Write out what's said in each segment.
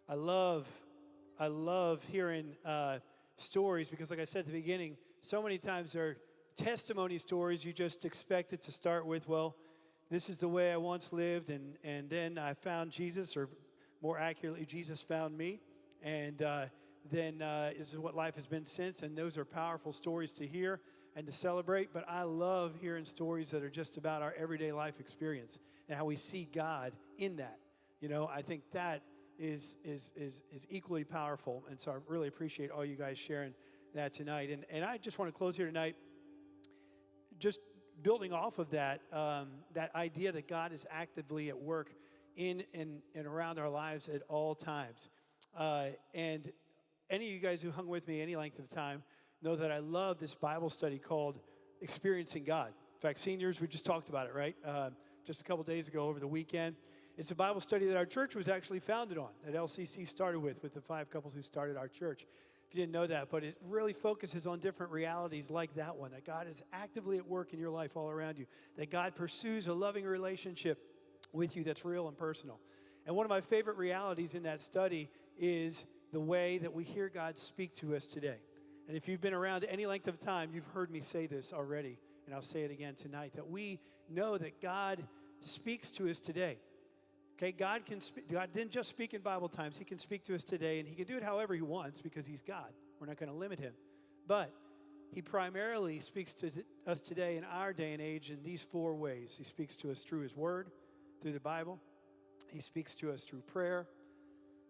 I love, I love hearing stories because, like I said at the beginning, so many times they're testimony stories. You just expect it to start with, well, this is the way I once lived, and then I found Jesus, or more accurately, Jesus found me, and then this is what life has been since. And those are powerful stories to hear and to celebrate. But I love hearing stories that are just about our everyday life experience and how we see God in that. You know, I think that is equally powerful. And so I really appreciate all you guys sharing that tonight. And I just want to close here tonight just building off of that, that idea that God is actively at work in and around our lives at all times. And any of you guys who hung with me any length of time know that I love this Bible study called Experiencing God. In fact, seniors, we just talked about it, right? Just a couple days ago over the weekend. It's a Bible study that our church was actually founded on, that LCC started with the 5 couples who started our church. If you didn't know that, but it really focuses on different realities like that one, that God is actively at work in your life all around you, that God pursues a loving relationship with you that's real and personal. And one of my favorite realities in that study is the way that we hear God speak to us today. And if you've been around any length of time, you've heard me say this already, and I'll say it again tonight, that we know that God speaks to us today. Okay, God didn't just speak in Bible times. He can speak to us today, and he can do it however he wants because he's God. We're not going to limit him. But he primarily speaks to us today in our day and age in these 4 ways. He speaks to us through his word, through the Bible. He speaks to us through prayer.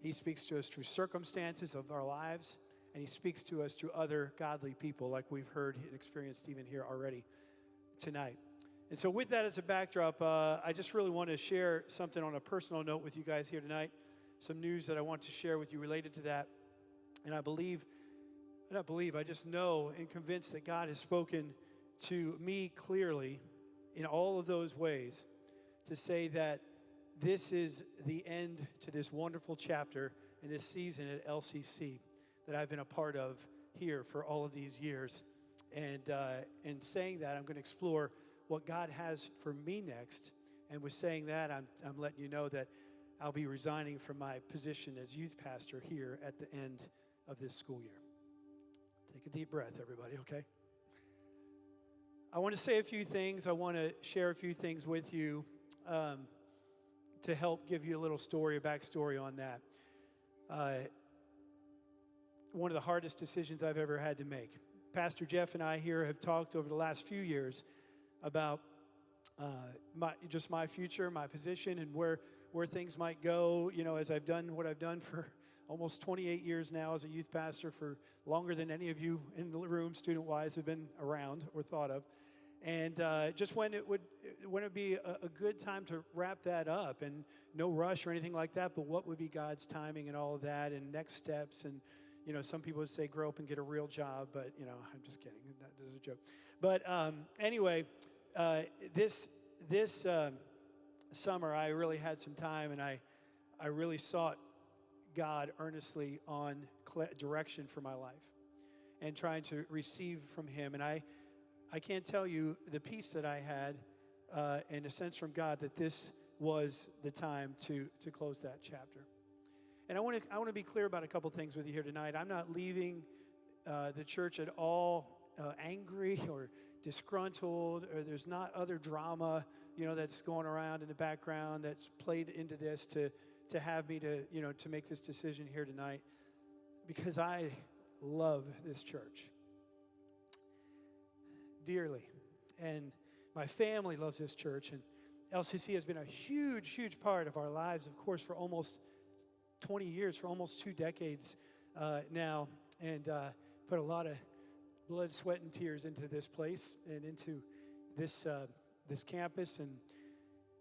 He speaks to us through circumstances of our lives. And he speaks to us through other godly people like we've heard and experienced even here already tonight. And so with that as a backdrop, I just really want to share something on a personal note with you guys here tonight. Some news that I want to share with you related to that. And I just know and convinced that God has spoken to me clearly in all of those ways to say that this is the end to this wonderful chapter in this season at LCC that I've been a part of here for all of these years. And in saying that, I'm going to explore what God has for me next. And with saying that, I'm letting you know that I'll be resigning from my position as youth pastor here at the end of this school year. Take a deep breath, everybody, okay? I want to say a few things. I want to share a few things with you to help give you a little story, a backstory on that. One of the hardest decisions I've ever had to make. Pastor Jeff and I here have talked over the last few years about my future, my position, and where things might go, you know, as I've done what I've done for almost 28 years now as a youth pastor, for longer than any of you in the room, student-wise, have been around or thought of. And just when it would be a good time to wrap that up, and no rush or anything like that, but what would be God's timing and all of that, and next steps, and you know, some people would say grow up and get a real job, but, you know, I'm just kidding. That is a joke. But anyway, this summer, I really had some time, and I really sought God earnestly on direction for my life and trying to receive from him. And I can't tell you the peace that I had and a sense from God that this was the time to close that chapter. And I want to be clear about a couple things with you here tonight. I'm not leaving the church at all angry or disgruntled, or there's not other drama, you know, that's going around in the background that's played into this to have me to make this decision here tonight, because I love this church dearly, and my family loves this church, and LCC has been a huge, huge part of our lives, of course, for almost 20 years, for almost 2 decades now, and put a lot of blood, sweat, and tears into this place and into this campus and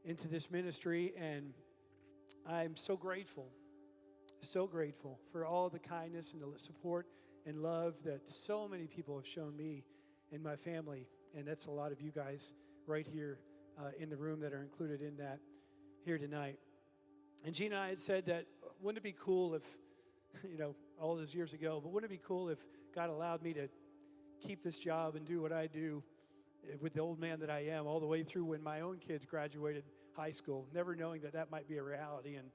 into this ministry. And I'm so grateful for all the kindness and the support and love that so many people have shown me and my family. And that's a lot of you guys right here in the room that are included in that here tonight. And Gina and I had said that, wouldn't it be cool if, you know, all those years ago, but wouldn't it be cool if God allowed me to keep this job and do what I do with the old man that I am all the way through when my own kids graduated high school, never knowing that might be a reality. And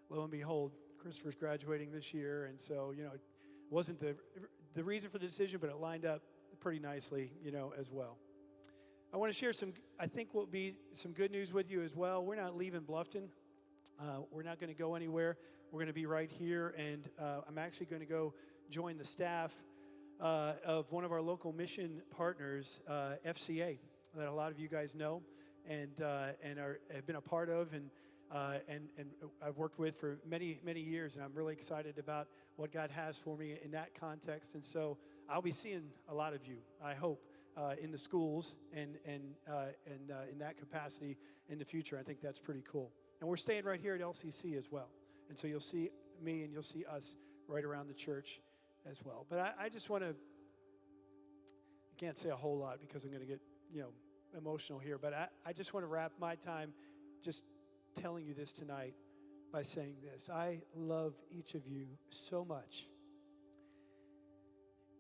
lo and behold, Christopher's graduating this year, and so, it wasn't the reason for the decision, but it lined up pretty nicely, as well. I want to share I think will be some good news with you as well. We're not leaving Bluffton. We're not going to go anywhere. We're going to be right here, and I'm actually going to go join the staff of one of our local mission partners, FCA, that a lot of you guys know and have been a part of, and I've worked with for many, many years, and I'm really excited about what God has for me in that context. And so I'll be seeing a lot of you, I hope, in the schools and in that capacity in the future. I think that's pretty cool. And we're staying right here at LCC as well. And so you'll see me and you'll see us right around the church as well. But I just want to, I can't say a whole lot because I'm going to get, emotional here. But I just want to wrap my time just telling you this tonight by saying this. I love each of you so much.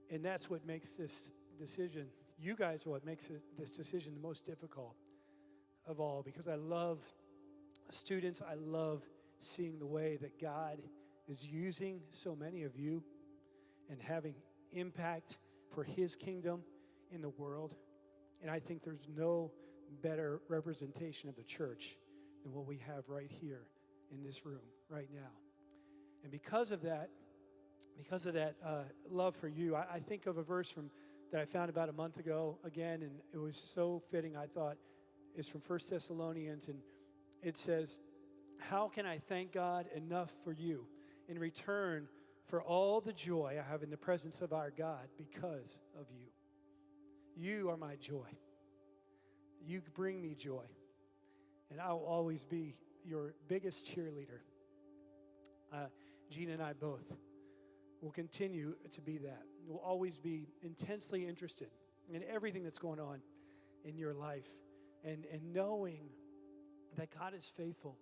And that's what makes this decision, you guys are what makes this decision the most difficult of all, because I love students. I love seeing the way that God is using so many of you and having impact for his kingdom in the world. And I think there's no better representation of the church than what we have right here in this room right now. And because of that love for you, I think of a verse that I found about a month ago again, and it was so fitting, I thought. It's from 1 Thessalonians, and it says, "How can I thank God enough for you in return for all the joy I have in the presence of our God because of you? You are my joy. You bring me joy. And I will always be your biggest cheerleader." Gina and I both will continue to be that. We'll always be intensely interested in everything that's going on in your life. And knowing that God is faithful.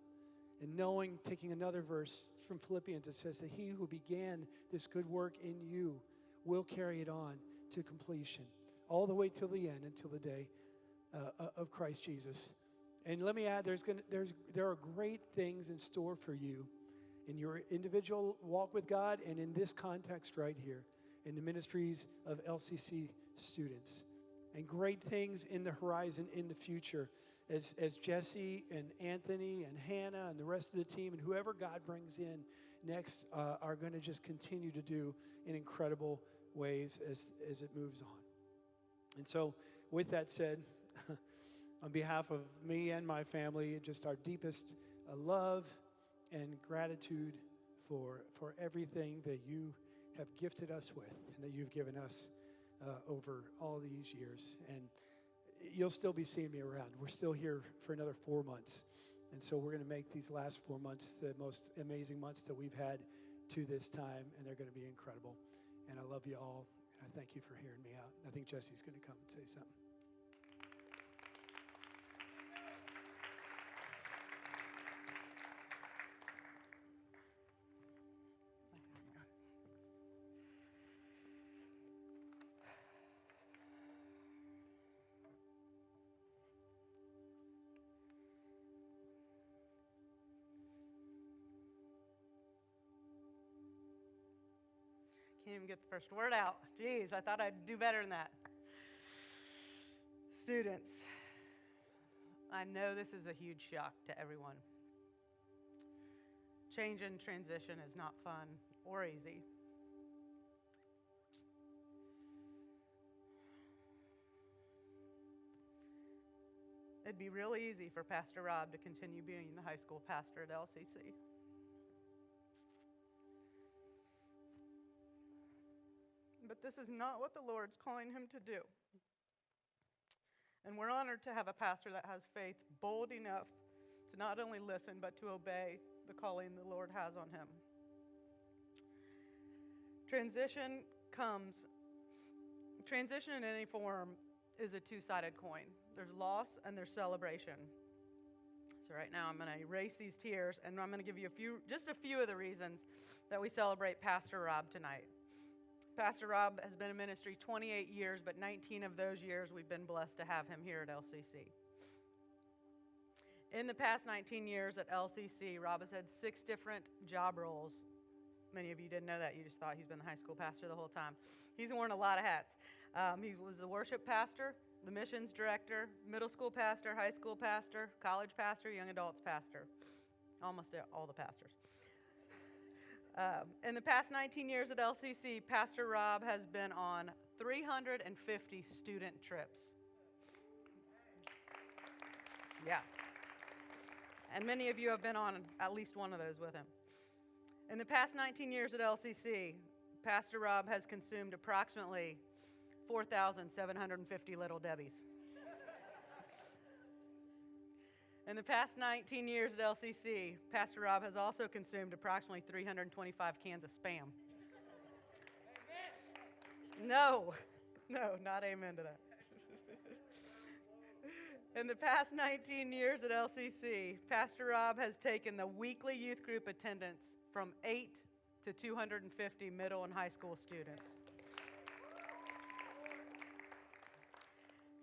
And knowing, taking another verse from Philippians, it says that he who began this good work in you will carry it on to completion, all the way till the end, until the day of Christ Jesus. And let me add, there are great things in store for you in your individual walk with God and in this context right here, in the ministries of LCC students. And great things in the horizon in the future as Jesse and Anthony and Hannah and the rest of the team and whoever God brings in next are going to just continue to do in incredible ways as it moves on. And so with that said, on behalf of me and my family, just our deepest love and gratitude for everything that you have gifted us with and that you've given us over all these years. And you'll still be seeing me around. We're still here for another 4 months. And so we're going to make these last 4 months the most amazing months that we've had to this time, and they're going to be incredible. And I love you all, and I thank you for hearing me out. I think Jesse's going to come and say something. Can't even get the first word out. Jeez, I thought I'd do better than that. Students, I know this is a huge shock to everyone. Change and transition is not fun or easy. It'd be real easy for Pastor Rob to continue being the high school pastor at LCC. But this is not what the Lord's calling him to do. And we're honored to have a pastor that has faith bold enough to not only listen, but to obey the calling the Lord has on him. Transition in any form is a two-sided coin. There's loss and there's celebration. So right now I'm going to erase these tears, and I'm going to give you just a few of the reasons that we celebrate Pastor Rob tonight. Pastor Rob has been in ministry 28 years, but 19 of those years we've been blessed to have him here at LCC. In the past 19 years at LCC, Rob has had 6 different job roles. Many of you didn't know that. You just thought he's been the high school pastor the whole time. He's worn a lot of hats. He was the worship pastor, the missions director, middle school pastor, high school pastor, college pastor, young adults pastor. Almost all the pastors. In the past 19 years at LCC, Pastor Rob has been on 350 student trips. Yeah. And many of you have been on at least one of those with him. In the past 19 years at LCC, Pastor Rob has consumed approximately 4,750 Little Debbies. In the past 19 years at LCC, Pastor Rob has also consumed approximately 325 cans of Spam. No, not amen to that. In the past 19 years at LCC, Pastor Rob has taken the weekly youth group attendance from 8 to 250 middle and high school students.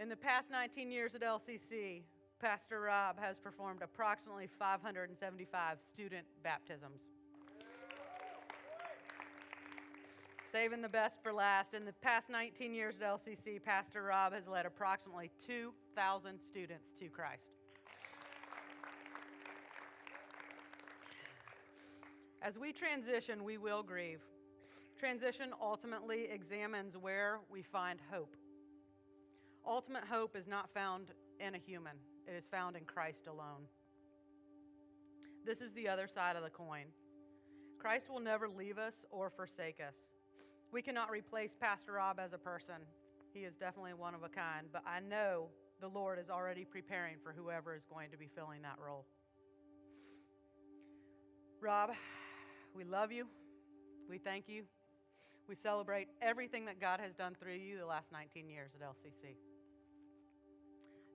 In the past 19 years at LCC, Pastor Rob has performed approximately 575 student baptisms. Saving the best for last, in the past 19 years at LCC, Pastor Rob has led approximately 2,000 students to Christ. As we transition, we will grieve. Transition ultimately examines where we find hope. Ultimate hope is not found in a human. It is found in Christ alone. This is the other side of the coin. Christ will never leave us or forsake us. We cannot replace Pastor Rob as a person. He is definitely one of a kind, but I know the Lord is already preparing for whoever is going to be filling that role. Rob, we love you. We thank you. We celebrate everything that God has done through you the last 19 years at LCC.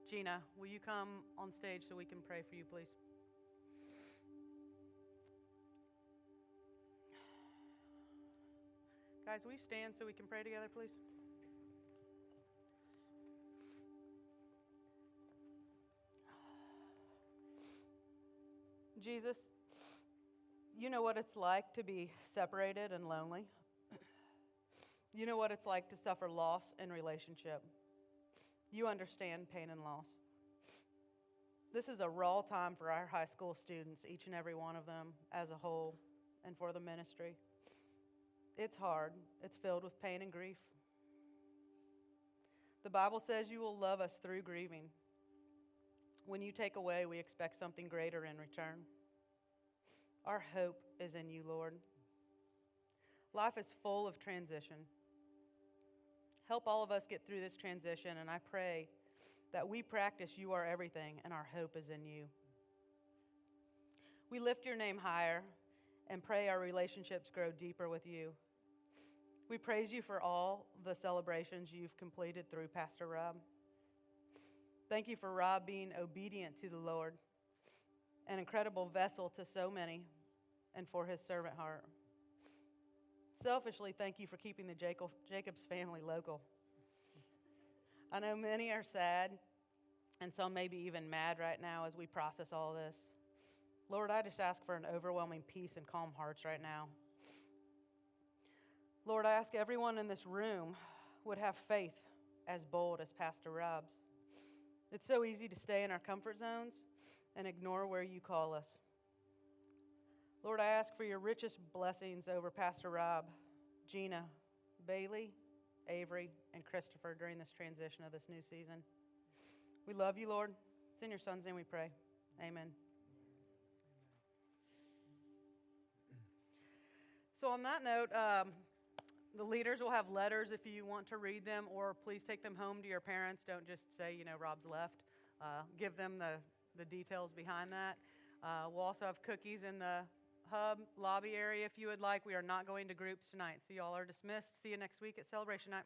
Gina, will you come on stage so we can pray for you, please? Guys, will you stand so we can pray together, please? Jesus, you know what it's like to be separated and lonely. You know what it's like to suffer loss in relationship. You understand pain and loss. This is a raw time for our high school students, each and every one of them as a whole, and for the ministry. It's hard. It's filled with pain and grief. The Bible says you will love us through grieving. When you take away, we expect something greater in return. Our hope is in you, Lord. Life is full of transition. Help all of us get through this transition, and I pray that we practice you are everything, and our hope is in you. We lift your name higher and pray our relationships grow deeper with you. We praise you for all the celebrations you've completed through Pastor Rob. Thank you for Rob being obedient to the Lord, an incredible vessel to so many, and for his servant heart. Selfishly, thank you for keeping the Jacobs family local. I know many are sad, and some may be even mad right now as we process all this. Lord, I just ask for an overwhelming peace and calm hearts right now. Lord, I ask everyone in this room would have faith as bold as Pastor Rob's. It's so easy to stay in our comfort zones and ignore where you call us. Lord, I ask for your richest blessings over Pastor Rob, Gina, Bailey, Avery, and Christopher during this transition of this new season. We love you, Lord. It's in your Son's name we pray. Amen. So on that note, the leaders will have letters if you want to read them, or please take them home to your parents. Don't just say, Rob's left. Give them the details behind that. We'll also have cookies in the hub lobby area if you would like. We are not going to groups tonight, so y'all are dismissed. See you next week at Celebration Night.